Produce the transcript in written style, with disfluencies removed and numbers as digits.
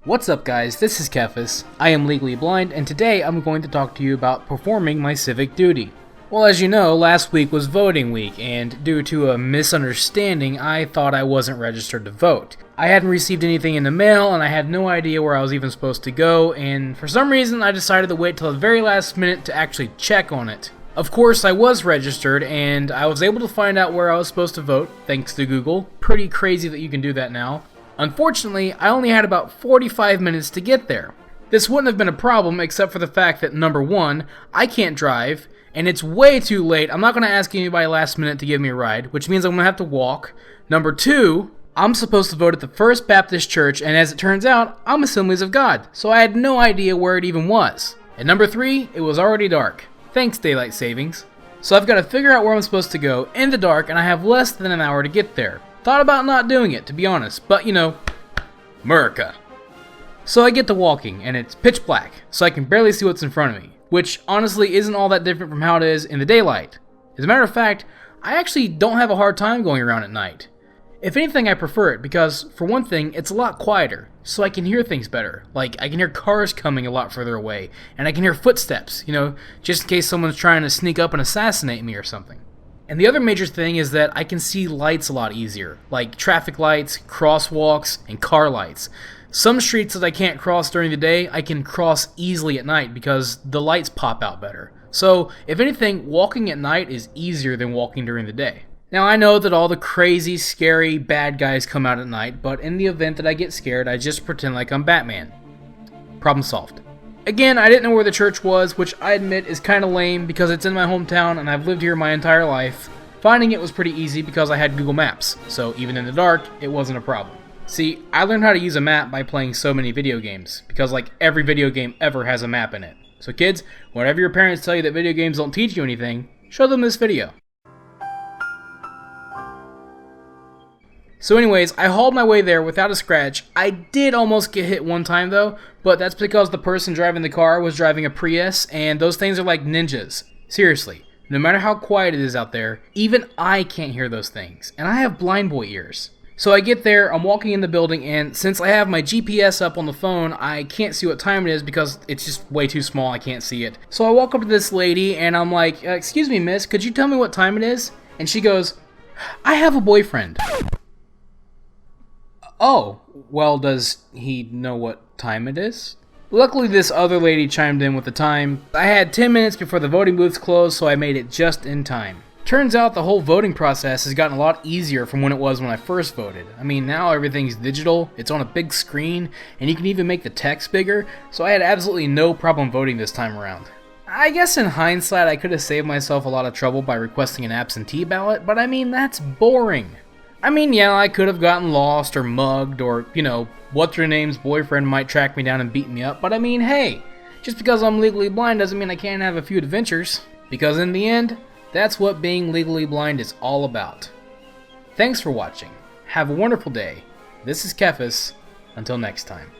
What's up guys, this is TheKephas. I am legally blind and today I'm going to talk to you about performing my civic duty. Well, as you know, last week was voting week and due to a misunderstanding I thought I wasn't registered to vote. I hadn't received anything in the mail and I had no idea where I was even supposed to go, and for some reason I decided to wait till the very last minute to actually check on it. Of course I was registered and I was able to find out where I was supposed to vote thanks to Google. Pretty crazy that you can do that now. Unfortunately, I only had about 45 minutes to get there. This wouldn't have been a problem except for the fact that number one, I can't drive, and it's way too late. I'm not going to ask anybody last minute to give me a ride, which means I'm going to have to walk. Number two, I'm supposed to vote at the First Baptist Church, and as it turns out, I'm Assemblies of God, so I had no idea where it even was. And number three, it was already dark. Thanks, daylight savings. So I've got to figure out where I'm supposed to go in the dark, and I have less than an hour to get there. Thought about not doing it, to be honest, but you know, America. So I get to walking, and it's pitch black, so I can barely see what's in front of me, which honestly isn't all that different from how it is in the daylight. As a matter of fact, I actually don't have a hard time going around at night. If anything, I prefer it because, for one thing, it's a lot quieter, so I can hear things better. Like, I can hear cars coming a lot further away, and I can hear footsteps, just in case someone's trying to sneak up and assassinate me or something. And the other major thing is that I can see lights a lot easier, like traffic lights, crosswalks, and car lights. Some streets that I can't cross during the day, I can cross easily at night because the lights pop out better. So, if anything, walking at night is easier than walking during the day. Now, I know that all the crazy, scary, bad guys come out at night, but in the event that I get scared, I just pretend like I'm Batman. Problem solved. Again, I didn't know where the church was, which I admit is kinda lame because it's in my hometown and I've lived here my entire life. Finding it was pretty easy because I had Google Maps, so even in the dark, it wasn't a problem. See, I learned how to use a map by playing so many video games, because like every video game ever has a map in it. So kids, whenever your parents tell you that video games don't teach you anything, show them this video. So anyways, I hauled my way there without a scratch. I did almost get hit one time though, but that's because the person driving the car was driving a Prius, and those things are like ninjas. Seriously, no matter how quiet it is out there, even I can't hear those things, and I have blind boy ears. So I get there, I'm walking in the building, and since I have my GPS up on the phone, I can't see what time it is because it's just way too small, I can't see it. So I walk up to this lady, and I'm like, excuse me miss, could you tell me what time it is? And she goes, I have a boyfriend. Oh, well, does he know what time it is? Luckily, this other lady chimed in with the time. I had 10 minutes before the voting booths closed, so I made it just in time. Turns out the whole voting process has gotten a lot easier from when it was when I first voted. I mean, now everything's digital, it's on a big screen, and you can even make the text bigger, so I had absolutely no problem voting this time around. I guess in hindsight, I could have saved myself a lot of trouble by requesting an absentee ballot, but I mean, that's boring. I mean, yeah, I could have gotten lost or mugged or, what's-her-name's boyfriend might track me down and beat me up, but I mean, hey, just because I'm legally blind doesn't mean I can't have a few adventures, because in the end, that's what being legally blind is all about. Thanks for watching. Have a wonderful day. This is TheKephas. Until next time.